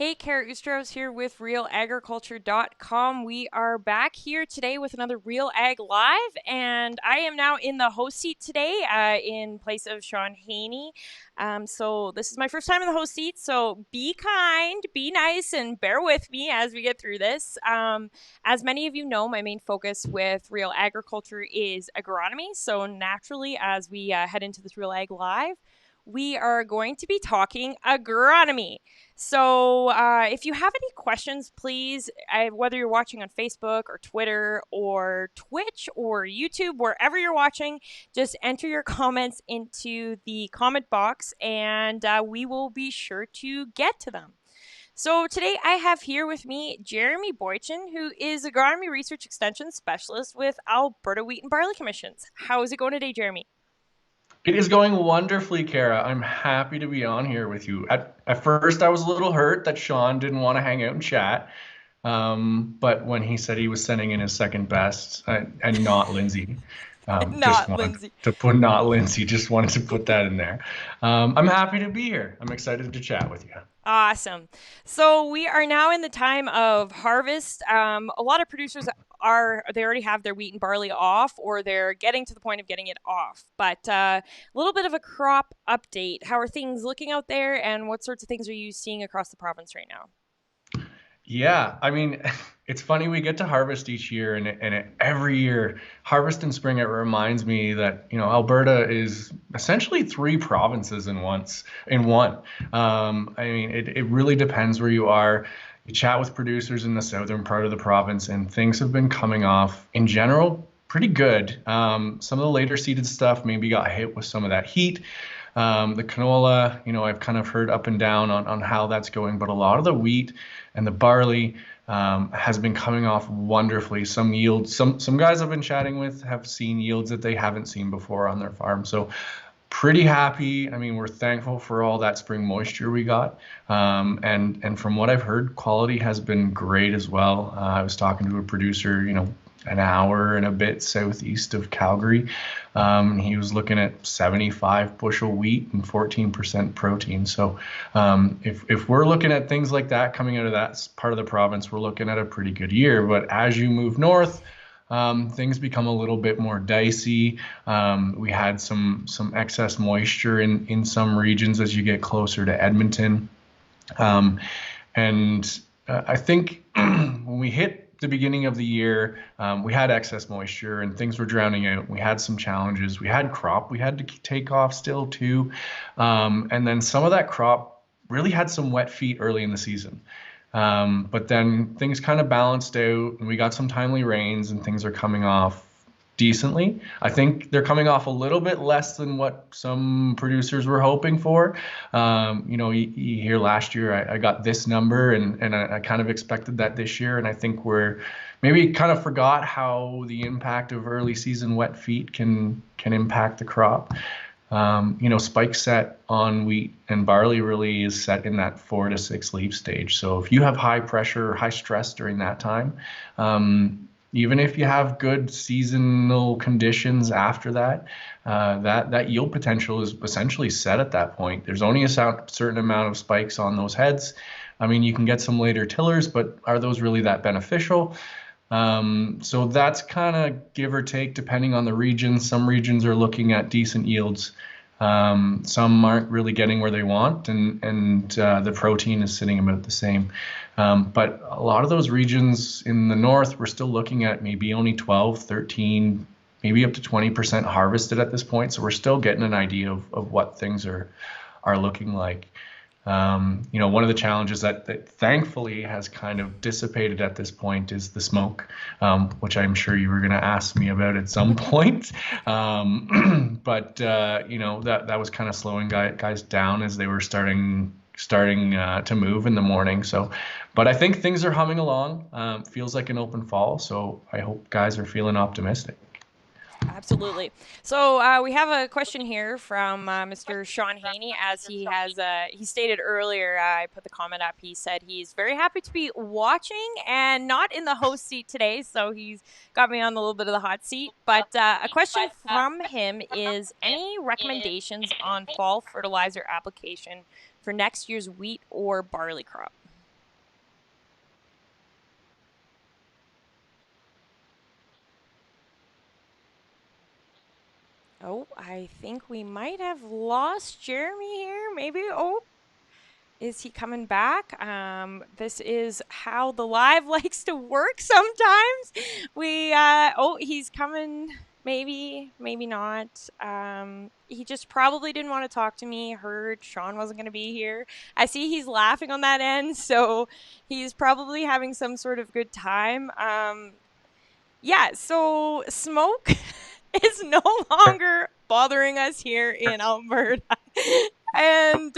Hey, Kara Oosterhuis here with RealAgriculture.com. We are back here today with another Real Ag Live, and I am now in the host seat today in place of Sean Haney. So this is my first time in the host seat, so be kind, be nice, and bear with me as we get through this. As many of you know, my main focus with Real Agriculture is agronomy, so naturally, as we head into this Real Ag Live, we are going to be talking agronomy. So, if you have any questions, please, whether you're watching on Facebook or Twitter or Twitch or YouTube, wherever you're watching, just enter your comments into the comment box and we will be sure to get to them. So, today I have here with me Jeremy Boychyn, who is Agronomy Research Extension Specialist with Alberta Wheat and Barley Commissions. How is it going today, Jeremy? It is going wonderfully, Kara. I'm happy to be on here with you. At first, I was a little hurt that Sean didn't want to hang out and chat. But when he said he was sending in his second best and not Lindsay, just Not wanted Lindsay. to put not Lindsay, just wanted to put that in there. I'm happy to be here. I'm excited to chat with you. Awesome. So we are now in the time of harvest. A lot of producers they already have their wheat and barley off, or they're getting to the point of getting it off. But a little bit of a crop update. How are things looking out there, and what sorts of things are you seeing across the province right now? Yeah, I mean, it's funny we get to harvest each year, and every year, harvest in spring, it reminds me that Alberta is essentially three provinces in one. I mean, it really depends where you are. You chat with producers in the southern part of the province, and things have been coming off in general pretty good. Some of the later seeded stuff maybe got hit with some of that heat. The canola, I've kind of heard up and down on how that's going, but a lot of the wheat and the barley has been coming off wonderfully. Some yields, some guys I've been chatting with have seen yields that they haven't seen before on their farm. So pretty happy. I mean, we're thankful for all that spring moisture we got. And from what I've heard, quality has been great as well. I was talking to a producer, an hour and a bit southeast of Calgary. He was looking at 75 bushel wheat and 14% protein. So if we're looking at things like that coming out of that part of the province, we're looking at a pretty good year. But as you move north, things become a little bit more dicey. We had some excess moisture in some regions as you get closer to Edmonton. I think when we hit the beginning of the year, we had excess moisture and things were drowning out. We had some challenges. We had crop we had to take off still too. And then some of that crop really had some wet feet early in the season. But then things kind of balanced out and we got some timely rains and things are coming off decently. I think they're coming off a little bit less than what some producers were hoping for. You hear last year I got this number and I kind of expected that this year. And I think we're maybe kind of forgot how the impact of early season wet feet can impact the crop. Spike set on wheat and barley really is set in that 4 to 6 leaf stage. So if you have high pressure, high stress during that time, even if you have good seasonal conditions after that, that yield potential is essentially set at that point. There's only a certain amount of spikes on those heads. I mean, you can get some later tillers, but are those really that beneficial? So that's kind of give or take depending on the region. Some regions are looking at decent yields. Some aren't really getting where they want, and the protein is sitting about the same. But a lot of those regions in the north, we're still looking at maybe only 12, 13, maybe up to 20% harvested at this point. So we're still getting an idea of what things are looking like. One of the challenges that thankfully has kind of dissipated at this point is the smoke, which I'm sure you were going to ask me about at some point. But that was kind of slowing guys down as they were starting to move in the morning. So, but I think things are humming along. Feels like an open fall. So I hope guys are feeling optimistic. Absolutely. So we have a question here from Mr. Sean Haney. As he stated earlier, I put the comment up. He said he's very happy to be watching and not in the host seat today. So he's got me on a little bit of the hot seat. But a question from him is any recommendations on fall fertilizer application for next year's wheat or barley crop? Oh, I think we might have lost Jeremy here. Maybe. Oh, is he coming back? This is how the live likes to work sometimes. Oh, he's coming. Maybe, maybe not. He just probably didn't want to talk to me. Heard Sean wasn't going to be here. I see he's laughing on that end, so he's probably having some sort of good time. Yeah, so smoke is no longer bothering us here in Alberta. And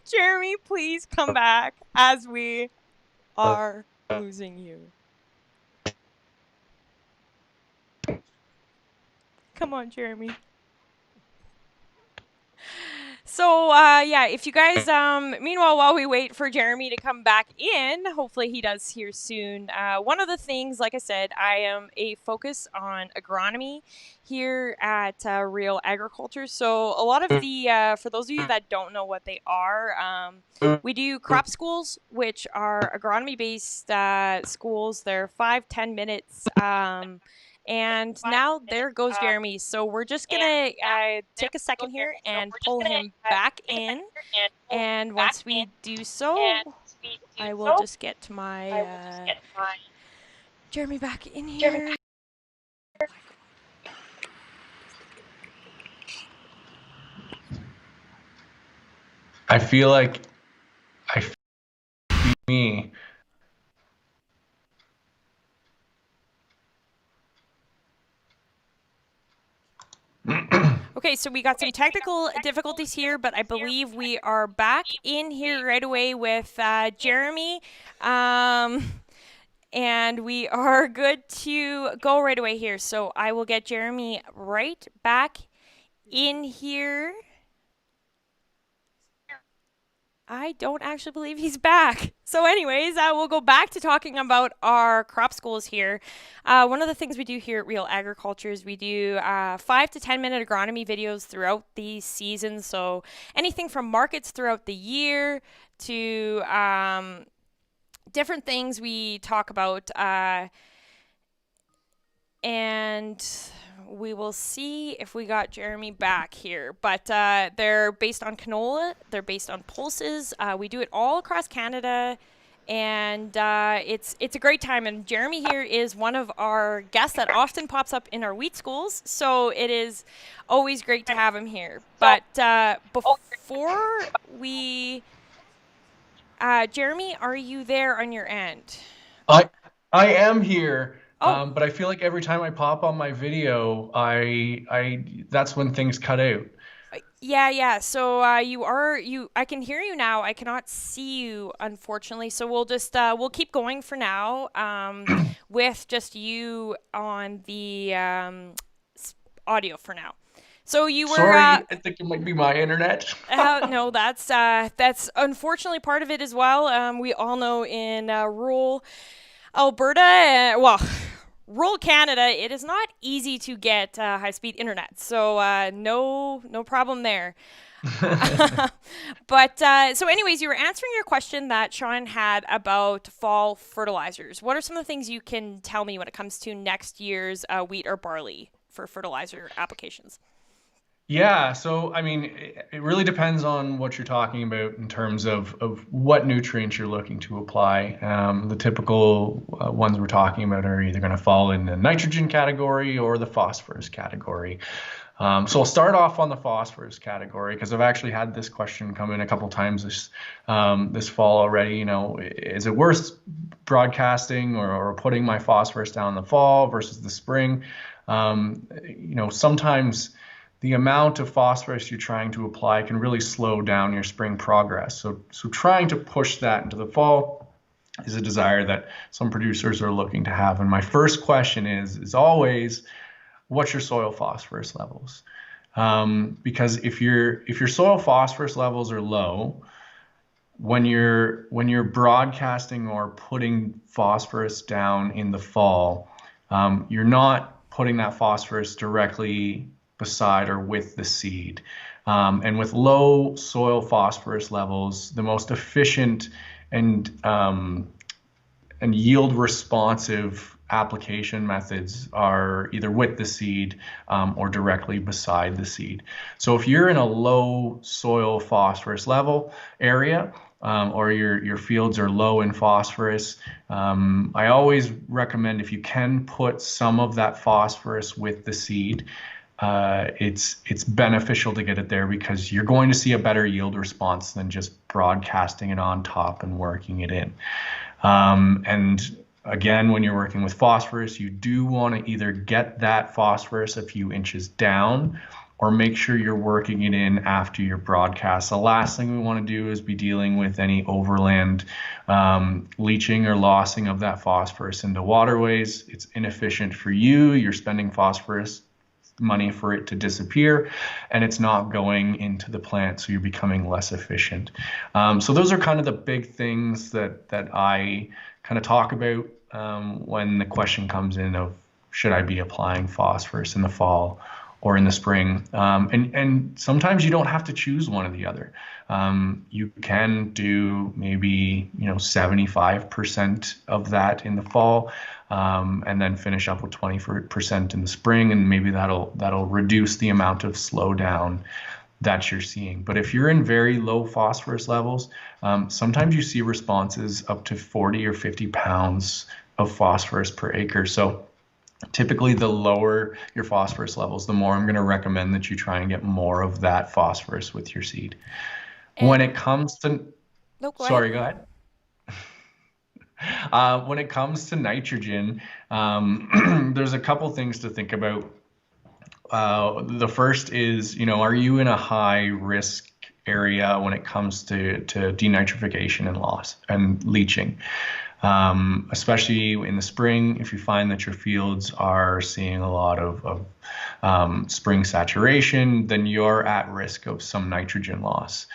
Jeremy, please come back as we are losing you. Come on, Jeremy. So yeah, if you guys meanwhile while we wait for Jeremy to come back in, hopefully he does here soon. One of the things, like I said, I am a focus on agronomy here at Real Agriculture. So a lot of the for those of you that don't know what they are, we do crop schools, which are agronomy based schools. They're 5-10 minutes. And now there goes Jeremy. So we're just gonna take a second here and pull him back in. And once we do so, I will just get my Jeremy back in here. I feel like I feel me. Okay, so we got some technical difficulties here, but I believe we are back in here right away with Jeremy. And we are good to go right away here. So I will get Jeremy right back in here. I don't actually believe he's back. So, anyways, we'll go back to talking about our crop schools here. One of the things we do here at Real Agriculture is we do 5 to 10 minute agronomy videos throughout the season. So, anything from markets throughout the year to different things we talk about. And we will see if we got Jeremy back here. But they're based on canola. They're based on pulses. We do it all across Canada. And it's a great time. And Jeremy here is one of our guests that often pops up in our wheat schools. So it is always great to have him here. But before we... Jeremy, are you there on your end? I am here. Oh. But I feel like every time I pop on my video, I that's when things cut out. Yeah. So I can hear you now. I cannot see you, unfortunately. So we'll just we'll keep going for now. With just you on the audio for now. So you were. Sorry, I think it might be my internet. No, that's unfortunately part of it as well. We all know in rural Alberta, rural Canada, it is not easy to get high-speed internet. So no problem there. But so anyways, you were answering your question that Sean had about fall fertilizers. What are some of the things you can tell me when it comes to next year's wheat or barley for fertilizer applications? Yeah, so I mean, it really depends on what you're talking about in terms of what nutrients you're looking to apply. The typical ones we're talking about are either going to fall in the nitrogen category or the phosphorus category. So I'll start off on the phosphorus category because I've actually had this question come in a couple times this fall already. You know, is it worth broadcasting or putting my phosphorus down in the fall versus the spring? You know, sometimes the amount of phosphorus you're trying to apply can really slow down your spring progress. So trying to push that into the fall is a desire that some producers are looking to have. And my first question is always, what's your soil phosphorus levels? Because if your soil phosphorus levels are low, when you're broadcasting or putting phosphorus down in the fall, you're not putting that phosphorus directly beside or with the seed. And with low soil phosphorus levels, the most efficient and yield responsive application methods are either with the seed or directly beside the seed. So if you're in a low soil phosphorus level area, or your fields are low in phosphorus, I always recommend, if you can, put some of that phosphorus with the seed. It's beneficial to get it there because you're going to see a better yield response than just broadcasting it on top and working it in. And again, when you're working with phosphorus, you do want to either get that phosphorus a few inches down or make sure you're working it in after your broadcast. The last thing we want to do is be dealing with any overland leaching or lossing of that phosphorus into waterways. It's inefficient for you. You're spending phosphorus money for it to disappear, and it's not going into the plant, so you're becoming less efficient. So those are kind of the big things that I kind of talk about when the question comes in of, should I be applying phosphorus in the fall or in the spring? And sometimes you don't have to choose one or the other. You can do maybe 75% of that in the fall, and then finish up with 20% in the spring, and maybe that'll reduce the amount of slowdown that you're seeing. But if you're in very low phosphorus levels, sometimes you see responses up to 40 or 50 pounds of phosphorus per acre. So typically, the lower your phosphorus levels, the more I'm going to recommend that you try and get more of that phosphorus with your seed. When it comes to, No, go ahead. sorry, go ahead. When it comes to nitrogen, there's a couple things to think about. The first is, are you in a high risk area when it comes to denitrification and loss and leaching? Especially in the spring, if you find that your fields are seeing a lot of spring saturation, then you're at risk of some nitrogen loss.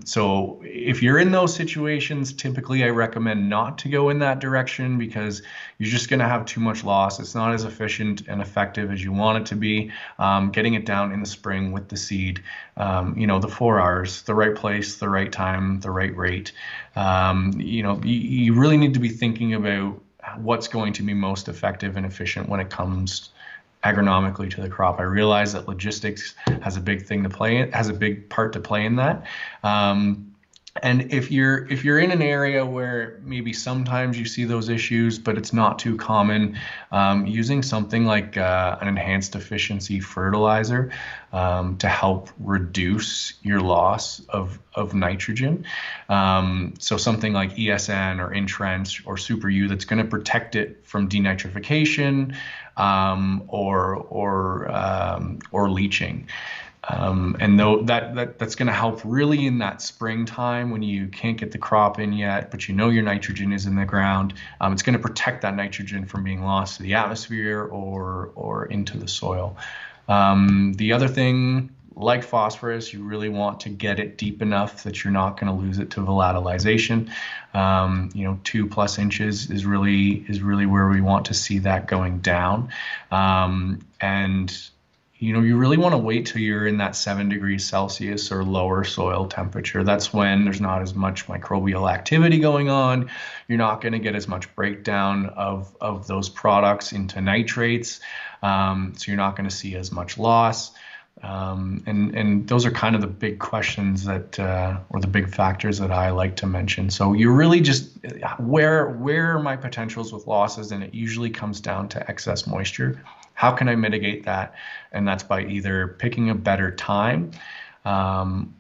So if you're in those situations, typically I recommend not to go in that direction because you're just going to have too much loss. It's not as efficient and effective as you want it to be. Getting it down in the spring with the seed, the 4 R's, the right place, the right time, the right rate. You really need to be thinking about what's going to be most effective and efficient when it comes agronomically to the crop. I realize that logistics has a big part to play in that. And if you're in an area where maybe sometimes you see those issues, but it's not too common, using something like an enhanced efficiency fertilizer to help reduce your loss of nitrogen. So something like ESN or Intrench or Super U that's going to protect it from denitrification or leaching. And though that's going to help really in that springtime when you can't get the crop in yet, but your nitrogen is in the ground. It's going to protect that nitrogen from being lost to the atmosphere or into the soil. The other thing, like phosphorus, you really want to get it deep enough that you're not going to lose it to volatilization. 2+ inches is really where we want to see that going down. You really want to wait till you're in that 7 degrees Celsius or lower soil temperature. That's when there's not as much microbial activity going on. You're not going to get as much breakdown of those products into nitrates. So you're not going to see as much loss. And those are kind of the big questions that, or the big factors that I like to mention. So you really just, where are my potentials with losses? And it usually comes down to excess moisture. How can I mitigate that? And that's by either picking a better time,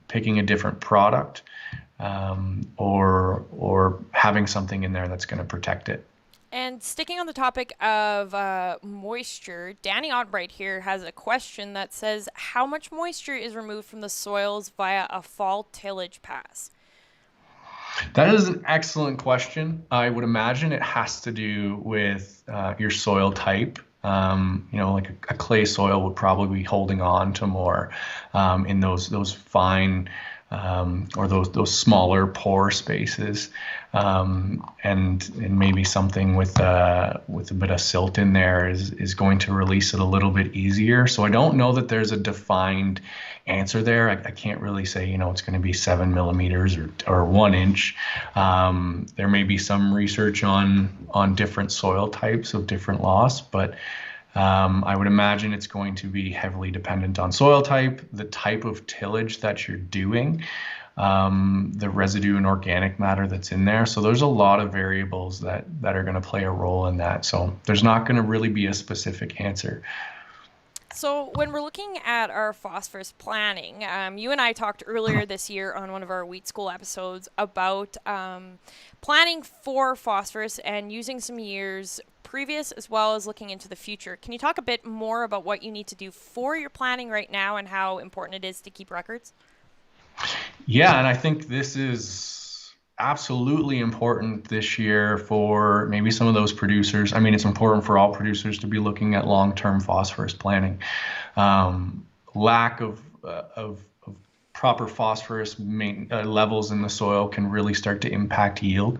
picking a different product, or having something in there that's going to protect it. And sticking on the topic of moisture, Danny Otbright here has a question that says, how much moisture is removed from the soils via a fall tillage pass? That is an excellent question. I would imagine it has to do with your soil type. Like a clay soil would probably be holding on to more in those fine or those smaller pore spaces, and maybe something with a bit of silt in there is going to release it a little bit easier. So I don't know that there's a defined answer there. I can't really say, it's going to be 7 millimeters or 1 inch. There may be some research on different soil types of different loss, but I would imagine it's going to be heavily dependent on soil type, the type of tillage that you're doing, the residue and organic matter that's in there. So there's a lot of variables that are going to play a role in that. So there's not going to really be a specific answer. So when we're looking at our phosphorus planning, you and I talked earlier this year on one of our wheat school episodes about planning for phosphorus and using some years previous as well as looking into the future. Can you talk a bit more about what you need to do for your planning right now and how important it is to keep records? Yeah, and I think this is absolutely important this year for maybe some of those producers. I mean, it's important for all producers to be looking at long-term phosphorus planning. Lack of proper phosphorus levels in the soil can really start to impact yield.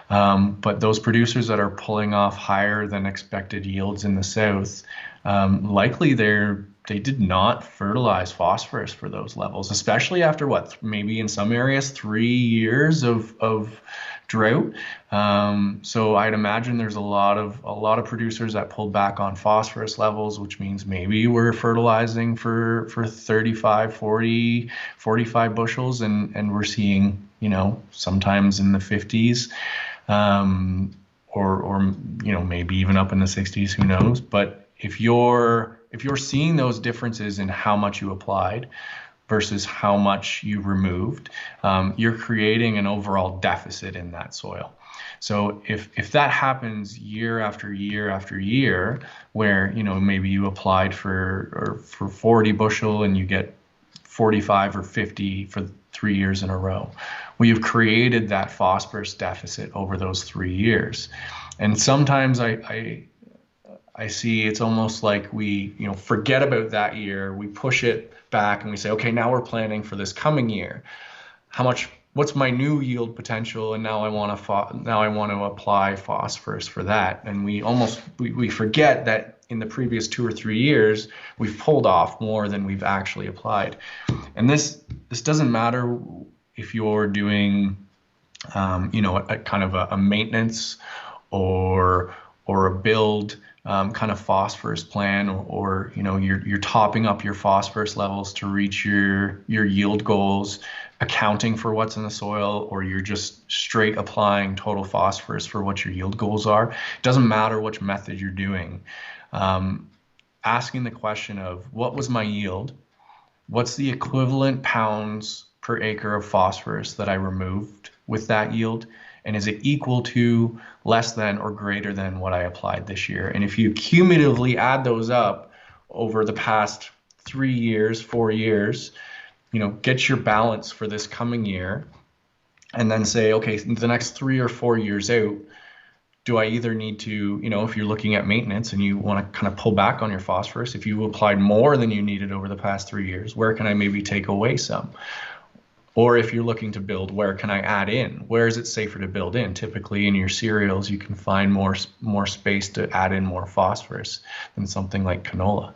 But those producers that are pulling off higher than expected yields in the south, likely they did not fertilize phosphorus for those levels, especially after maybe in some areas 3 years of drought. So I'd imagine there's a lot of producers that pulled back on phosphorus levels, which means maybe we're fertilizing for 35, 40, 45 bushels, and we're seeing, sometimes in the 50s, or maybe even up in the 60s, who knows. But if you're seeing those differences in how much you applied versus how much you removed, you're creating an overall deficit in that soil. So if that happens year after year after year, where maybe you applied for 40 bushel and you get 45 or 50 for 3 years in a row, well, you've created that phosphorus deficit over those 3 years. And sometimes I see it's almost like we, forget about that year, we push it back and we say, okay, now we're planning for this coming year. What's my new yield potential? And now I want to apply phosphorus for that. And we forget that in the previous 2 or 3 years, we've pulled off more than we've actually applied. And this doesn't matter if you're doing, a kind of a maintenance or a build kind of phosphorus plan, or you're topping up your phosphorus levels to reach your yield goals, accounting for what's in the soil, or you're just straight applying total phosphorus for what your yield goals are. It doesn't matter which method you're doing. Asking the question of what was my yield? What's the equivalent pounds per acre of phosphorus that I removed with that yield? And is it equal to, less than, or greater than what I applied this year? And if you cumulatively add those up over the past 3 years, 4 years, get your balance for this coming year, and then say, okay, the next 3 or 4 years out, do I either need to, if you're looking at maintenance and you want to kind of pull back on your phosphorus, if you applied more than you needed over the past 3 years, where can I maybe take away some? Or if you're looking to build, where can I add in? Where is it safer to build in? Typically in your cereals, you can find more space to add in more phosphorus than something like canola,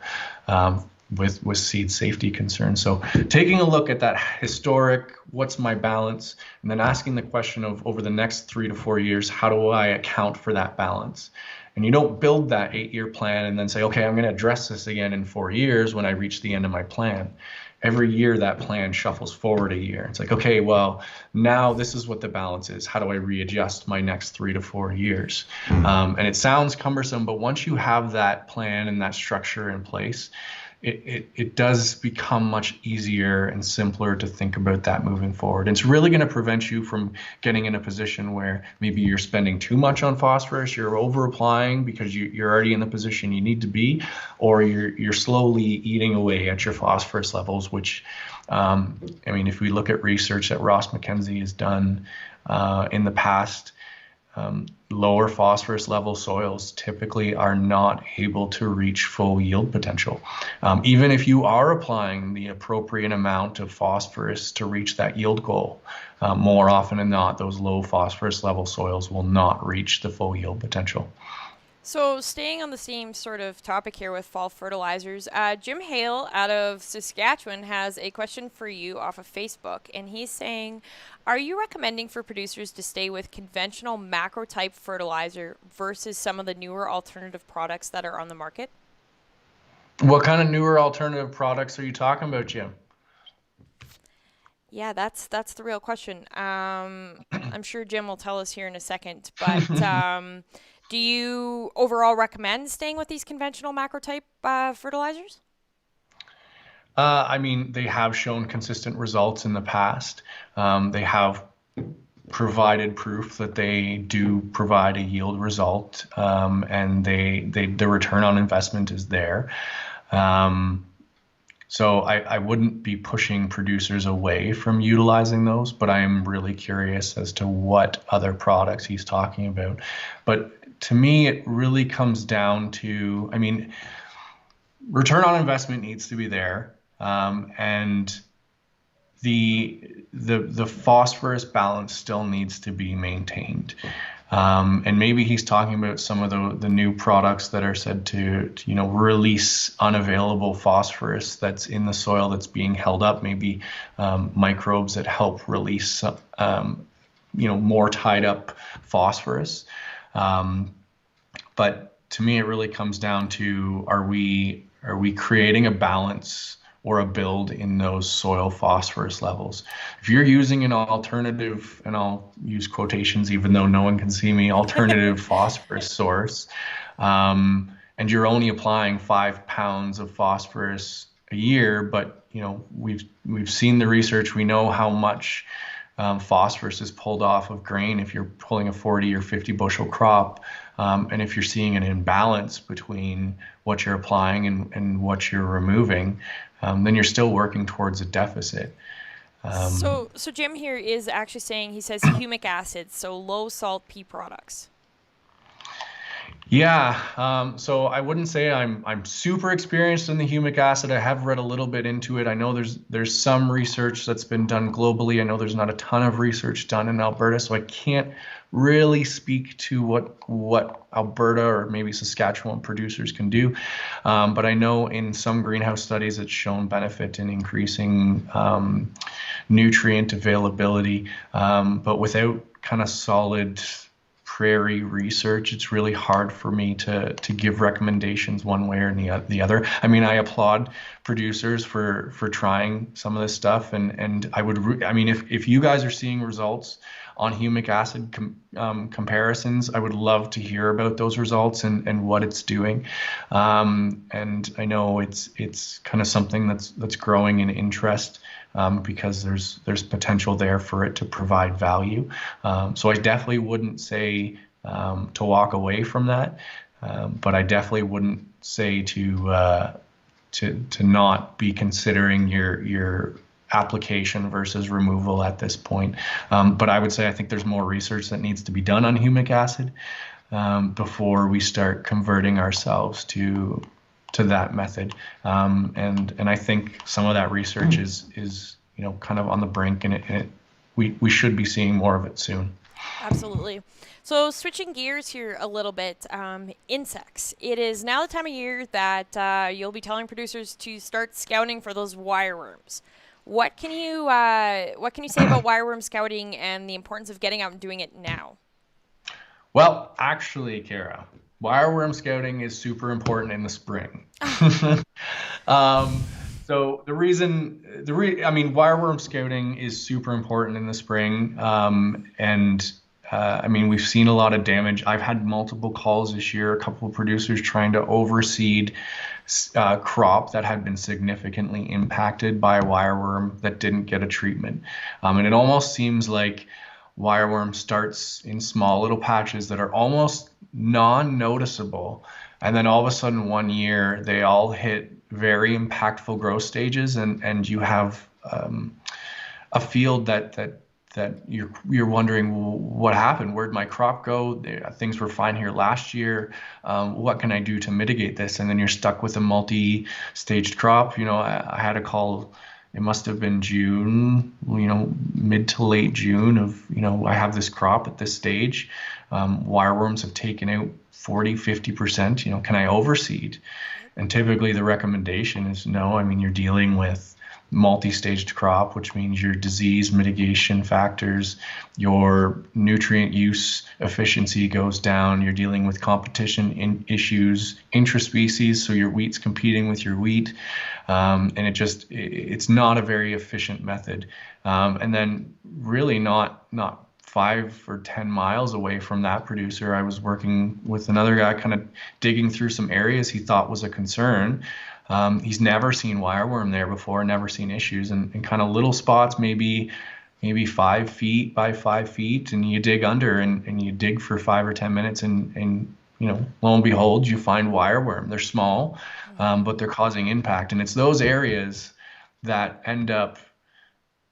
with seed safety concerns. So taking a look at that historic, what's my balance, and then asking the question of, over the next 3 to 4 years, how do I account for that balance? And you don't build that 8-year plan and then say, okay, I'm going to address this again in 4 years when I reach the end of my plan. Every year that plan shuffles forward a year. It's like, okay, well, now this is what the balance is. How do I readjust my next 3 to 4 years? And it sounds cumbersome, but once you have that plan and that structure in place, it does become much easier and simpler to think about that moving forward. It's really going to prevent you from getting in a position where maybe you're spending too much on phosphorus, you're over applying because you're already in the position you need to be, or you're slowly eating away at your phosphorus levels, which, if we look at research that Ross Mackenzie has done in the past, lower phosphorus level soils typically are not able to reach full yield potential. Even if you are applying the appropriate amount of phosphorus to reach that yield goal, more often than not, those low phosphorus level soils will not reach the full yield potential. So, staying on the same sort of topic here with fall fertilizers, Jim Hale out of Saskatchewan has a question for you off of Facebook, and he's saying, are you recommending for producers to stay with conventional macro type fertilizer versus some of the newer alternative products that are on the market? What kind of newer alternative products are you talking about, Jim? Yeah, that's the real question. I'm sure Jim will tell us here in a second, but do you overall recommend staying with these conventional macro type fertilizers? I mean, they have shown consistent results in the past. They have provided proof that they do provide a yield result, and the return on investment is there. Um, so I wouldn't be pushing producers away from utilizing those, but I am really curious as to what other products he's talking about. But to me, it really comes down to, I mean, return on investment needs to be there, and the phosphorus balance still needs to be maintained. And maybe he's talking about some of the new products that are said to release unavailable phosphorus that's in the soil that's being held up, maybe microbes that help release more tied up phosphorus. But to me, it really comes down to, are we creating a balance or a build in those soil phosphorus levels? If you're using an alternative, and I'll use quotations even though no one can see me, alternative phosphorus source, and you're only applying 5 pounds of phosphorus a year, but we've seen the research, we know how much phosphorus is pulled off of grain if you're pulling a 40 or 50 bushel crop. And if you're seeing an imbalance between what you're applying and what you're removing, then you're still working towards a deficit. So Jim here is actually saying, he says humic acid, so low salt pea products. Yeah, so I wouldn't say I'm super experienced in the humic acid. I have read a little bit into it. I know there's some research that's been done globally. I know there's not a ton of research done in Alberta, so I can't really speak to what Alberta or maybe Saskatchewan producers can do. But I know in some greenhouse studies it's shown benefit in increasing nutrient availability, but without kind of solid prairie research, it's really hard for me to give recommendations one way or the other. I mean, I applaud producers for trying some of this stuff, and I mean, if you guys are seeing results on humic acid comparisons, I would love to hear about those results and what it's doing. And I know it's kind of something that's growing in interest, because there's potential there for it to provide value. So I definitely wouldn't say to walk away from that, but I definitely wouldn't say to not be considering your application versus removal at this point. But I would say I think there's more research that needs to be done on humic acid before we start converting ourselves to that method. And I think some of that research is kind of on the brink, and we should be seeing more of it soon. Absolutely. So, switching gears here a little bit, insects. It is now the time of year that you'll be telling producers to start scouting for those wireworms. What can you say about wireworm scouting and the importance of getting out and doing it now? Well, actually, Kara, wireworm scouting is super important in the spring. Um, so I mean, wireworm scouting is super important in the spring, and I mean, we've seen a lot of damage. I've had multiple calls this year, a couple of producers trying to overseed crop that had been significantly impacted by a wireworm that didn't get a treatment. And it almost seems like wireworm starts in small little patches that are almost non-noticeable. And then all of a sudden one year they all hit very impactful growth stages, and you have a field that you're wondering, well, what happened? Where'd my crop go? Things were fine here last year. What can I do to mitigate this? And then you're stuck with a multi-staged crop. I had a call. It must have been June, mid to late June of, I have this crop at this stage. Wireworms have taken out 40, 50%. Can I overseed? Yep. And typically the recommendation is no. I mean, you're dealing with multi-staged crop, which means your disease mitigation factors, your nutrient use efficiency goes down. You're dealing with competition issues, intraspecies, so your wheat's competing with your wheat, and it's not a very efficient method. And then really not 5 or 10 miles away from that producer, I was working with another guy, kind of digging through some areas he thought was a concern. He's never seen wireworm there before, never seen issues, and kind of little spots, maybe 5 feet by 5 feet, and you dig under and you dig for 5 or 10 minutes, and lo and behold, you find wireworm. They're small, Mm-hmm. but they're causing impact, and it's those areas that end up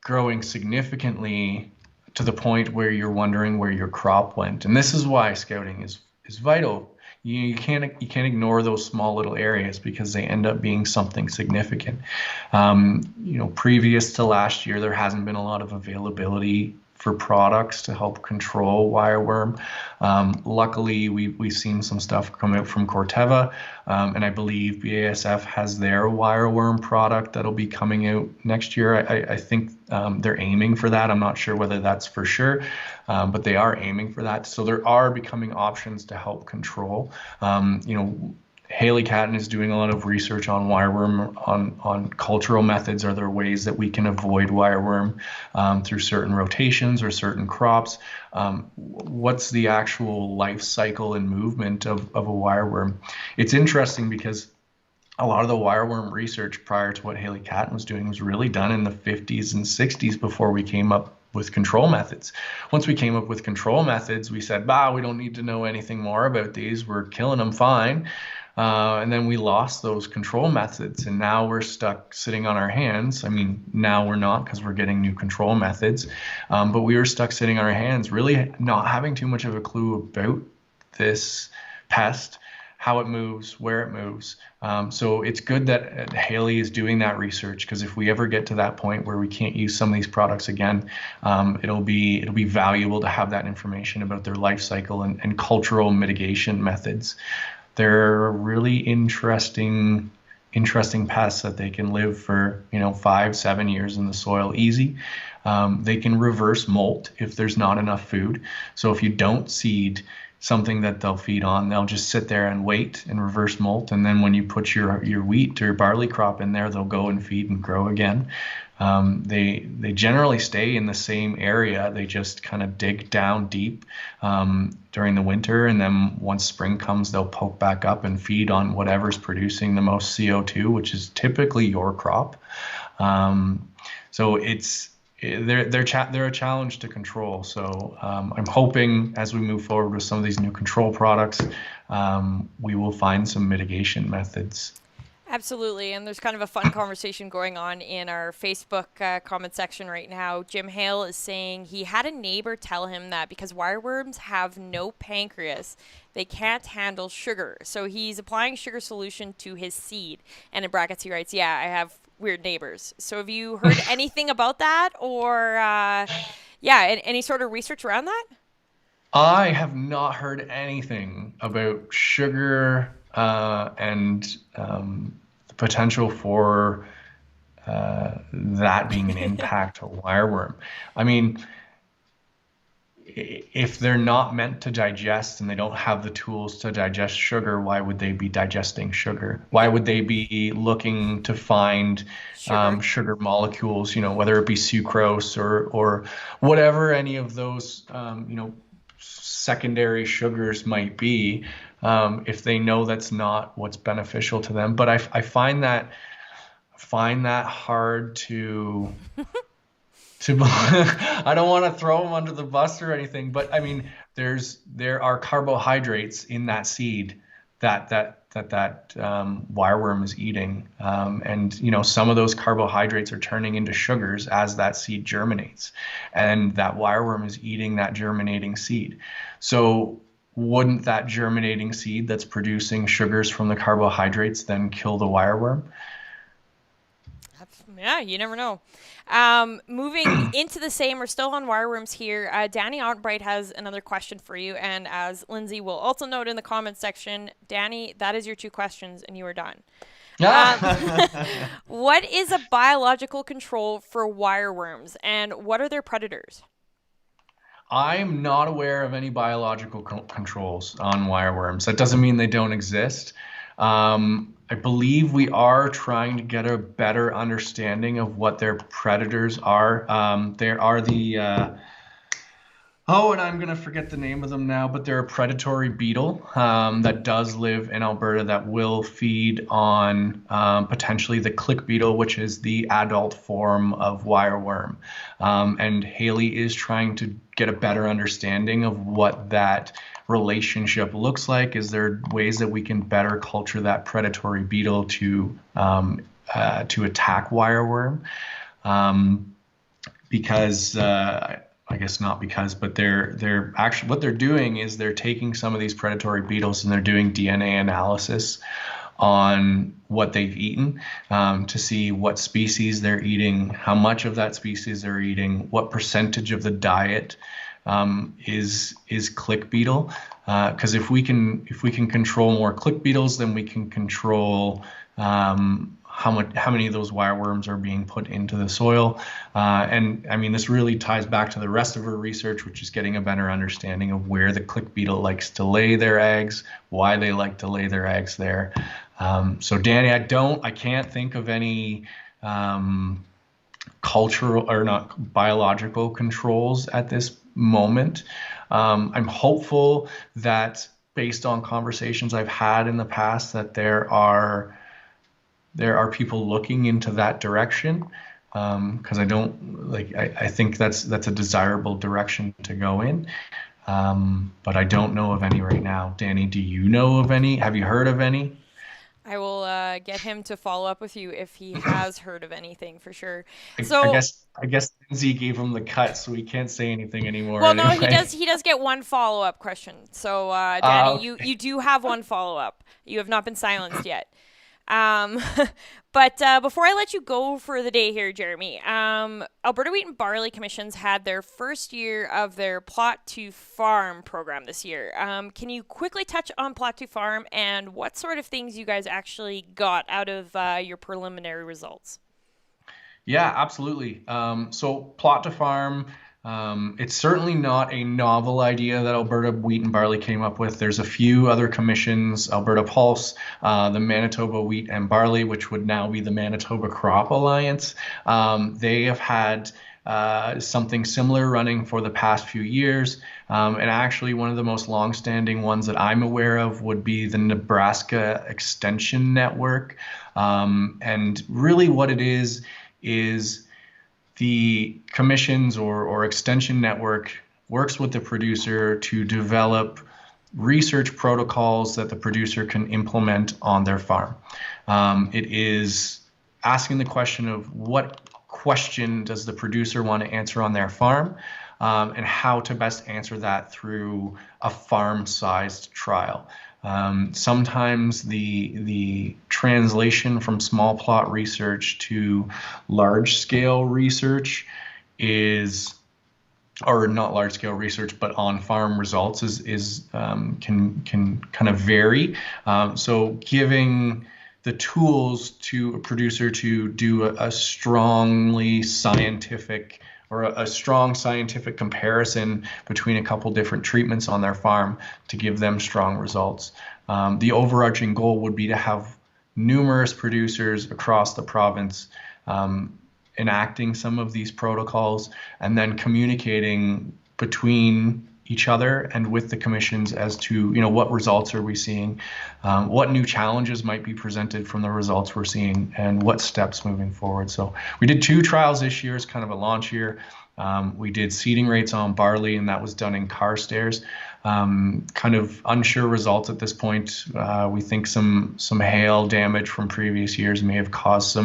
growing significantly to the point where you're wondering where your crop went. And this is why scouting is vital. You can't ignore those small little areas because they end up being something significant. Previous to last year, there hasn't been a lot of availability for products to help control wireworm. Luckily, we've seen some stuff come out from Corteva, and I believe BASF has their wireworm product that'll be coming out next year. I think they're aiming for that. I'm not sure whether that's for sure, but they are aiming for that. So there are becoming options to help control. Haley Catton is doing a lot of research on wireworm, on cultural methods. Are there ways that we can avoid wireworm through certain rotations or certain crops? What's the actual life cycle and movement of a wireworm? It's interesting because a lot of the wireworm research prior to what Haley Catton was doing was really done in the 50s and 60s before we came up with control methods. Once we came up with control methods, we said, we don't need to know anything more about these. We're killing them fine. And then we lost those control methods, and now we're stuck sitting on our hands. I mean, now we're not because we're getting new control methods, but we were stuck sitting on our hands, really not having too much of a clue about this pest, how it moves, where it moves. So it's good that Haley is doing that research, because if we ever get to that point where we can't use some of these products again, it'll be valuable to have that information about their life cycle and cultural mitigation methods. They're really interesting pests that they can live for 5-7 years in the soil easy. They can reverse molt if there's not enough food. So if you don't seed something that they'll feed on, they'll just sit there and wait and reverse molt. And then when you put your wheat or your barley crop in there, they'll go and feed and grow again. They generally stay in the same area. They just kind of dig down deep during the winter, and then once spring comes, they'll poke back up and feed on whatever's producing the most CO2, which is typically your crop. So they're a challenge to control. So I'm hoping as we move forward with some of these new control products, we will find some mitigation methods. Absolutely, and there's kind of a fun conversation going on in our Facebook comment section right now. Jim Hale is saying he had a neighbor tell him that because wireworms have no pancreas, they can't handle sugar. So he's applying sugar solution to his seed. And in brackets, he writes, "Yeah, I have weird neighbors." So have you heard anything about that, or any sort of research around that? I have not heard anything about sugar and the potential for that being an impact to wireworm. I mean, if they're not meant to digest and they don't have the tools to digest sugar, why would they be digesting sugar? Why Yep, would they be looking to find sugar. sugar molecules, whether it be sucrose or whatever any of those, secondary sugars might be, if they know that's not what's beneficial to them. But I find that hard to I don't want to throw them under the bus or anything, but I mean, there are carbohydrates in that seed that wireworm is eating. And some of those carbohydrates are turning into sugars as that seed germinates, and that wireworm is eating that germinating seed. So wouldn't that germinating seed that's producing sugars from the carbohydrates then kill the wireworm? Yeah, you never know. Moving into the same, we're still on wireworms here. Danny Otbright has another question for you. And as Lindsay will also note in the comments section, Danny, that is your 2 questions and you are done. What is a biological control for wireworms and what are their predators? I'm not aware of any biological controls on wireworms. That doesn't mean they don't exist. I believe we are trying to get a better understanding of what their predators are. There are and I'm going to forget the name of them now, but they're a predatory beetle that does live in Alberta that will feed on potentially the click beetle, which is the adult form of wireworm. And Haley is trying to get a better understanding of what that relationship looks like. Is there ways that we can better culture that predatory beetle to attack wireworm? Because I guess not because, but they're actually, what they're doing is they're taking some of these predatory beetles and they're doing DNA analysis on what they've eaten to see what species they're eating, how much of that species they're eating, what percentage of the diet is click beetle. Because if we can control more click beetles, then we can control how many of those wireworms are being put into the soil. And I mean, this really ties back to the rest of our research, which is getting a better understanding of where the click beetle likes to lay their eggs, why they like to lay their eggs there. So Danny, I can't think of any cultural or not biological controls at this moment. I'm hopeful that based on conversations I've had in the past that there are people looking into that direction, because I think that's a desirable direction to go in, but I don't know of any right now. Danny, do you know of any? Have you heard of any? I will get him to follow up with you if he has heard of anything for sure. I So, guess Lindsay gave him the cut, so we can't say anything anymore well, no, he anyway. does. He does get one follow up question. So, Danny, Okay. you do have one follow up. You have not been silenced yet. Um, but before I let you go for the day here, Jeremy, Alberta Wheat and Barley Commissions had their first year of their Plot to Farm program this year. Can you quickly touch on Plot to Farm and what sort of things you guys actually got out of your preliminary results? Yeah, absolutely. So Plot to Farm, it's certainly not a novel idea that Alberta Wheat and Barley came up with. There's a few other commissions, Alberta Pulse, the Manitoba Wheat and Barley, which would now be the Manitoba Crop Alliance. They have had something similar running for the past few years. And actually, one of the most longstanding ones that I'm aware of would be the Nebraska Extension Network. And really what it is the commissions or extension network works with the producer to develop research protocols that the producer can implement on their farm. It is asking the question of what question does the producer want to answer on their farm, and how to best answer that through a farm-sized trial. Sometimes the translation from small plot research to large scale research or not large scale research, but on farm results can kind of vary. So giving the tools to a producer to do a strongly scientific or a strong scientific comparison between a couple different treatments on their farm to give them strong results. The overarching goal would be to have numerous producers across the province enacting some of these protocols and then communicating between each other and with the commissions as to what results are we seeing, what new challenges might be presented from the results we're seeing, and what steps moving forward. So we did 2 trials this year as kind of a launch year. We did seeding rates on barley, and that was done in car stairs. Kind of unsure results at this point. We think some hail damage from previous years may have caused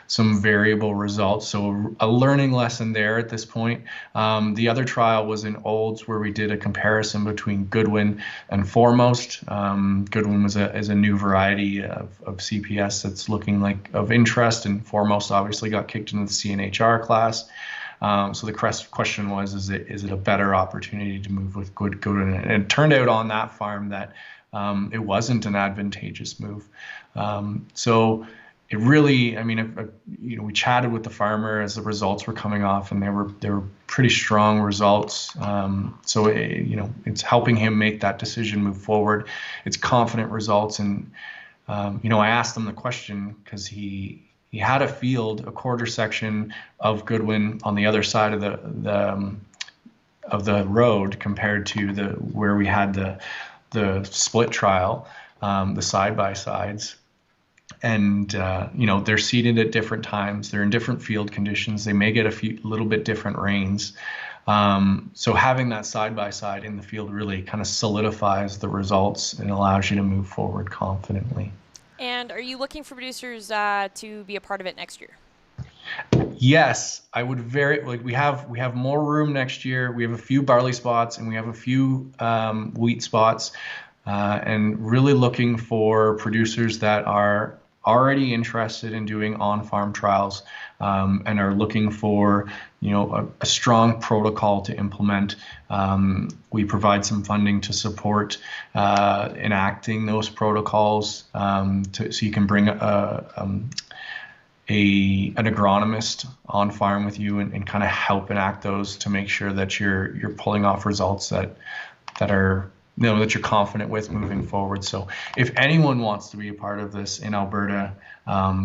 some variable results. So a learning lesson there at this point. The other trial was in Olds, where we did a comparison between Goodwin and Foremost. Goodwin is a new variety of CPS that's looking like of interest, and Foremost obviously got kicked into the CNHR class. So the question was, is it a better opportunity to move with Goodwin? And it turned out on that farm that it wasn't an advantageous move. So it really, I mean, we chatted with the farmer as the results were coming off, and they were pretty strong results. So it's helping him make that decision, move forward. It's confident results, and I asked him the question because he had a quarter section of Goodwin on the other side of the road compared to where we had the split trial, the side by sides. And they're seeded at different times. They're in different field conditions. They may get a little bit different rains. So having that side by side in the field really kind of solidifies the results and allows you to move forward confidently. And are you looking for producers to be a part of it next year? Yes, I would we have more room next year. We have a few barley spots and we have a few wheat spots, and really looking for producers that are already interested in doing on-farm trials, and are looking for a strong protocol to implement. We provide some funding to support enacting those protocols, so you can bring an agronomist on farm with you and kind of help enact those to make sure that you're pulling off results that are that you're confident with moving forward. So if anyone wants to be a part of this in Alberta,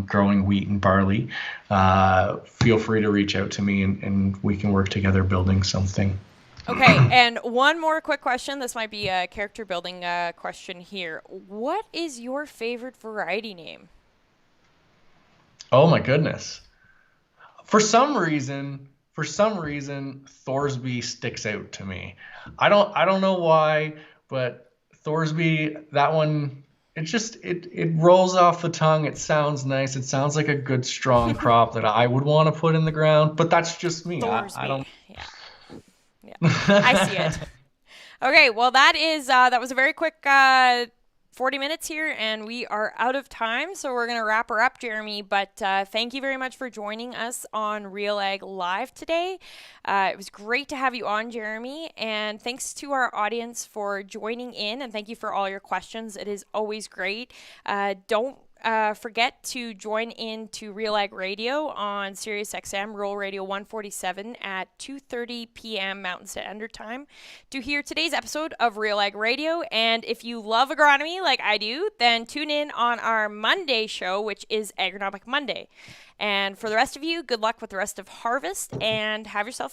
growing wheat and barley, feel free to reach out to me and we can work together building something. Okay, and one more quick question. This might be a character building question here. What is your favorite variety name? Oh my goodness. For some reason, Thorsby sticks out to me. I don't know why, but Thorsby, that one, it rolls off the tongue. It sounds nice. It sounds like a good strong crop that I would want to put in the ground, but that's just me. I don't. Yeah, I see it. Okay, well that was a very quick 40 minutes here, and we are out of time, so we're going to wrap her up, Jeremy. But thank you very much for joining us on RealAg Live today. It was great to have you on, Jeremy, and thanks to our audience for joining in, and thank you for all your questions. It is always great. Don't forget to join in to RealAg Radio on Sirius XM, Rural Radio 147 at 2:30 p.m. Mountain Standard Time to hear today's episode of RealAg Radio. And if you love agronomy like I do, then tune in on our Monday show, which is Agronomic Monday. And for the rest of you, good luck with the rest of harvest and have yourself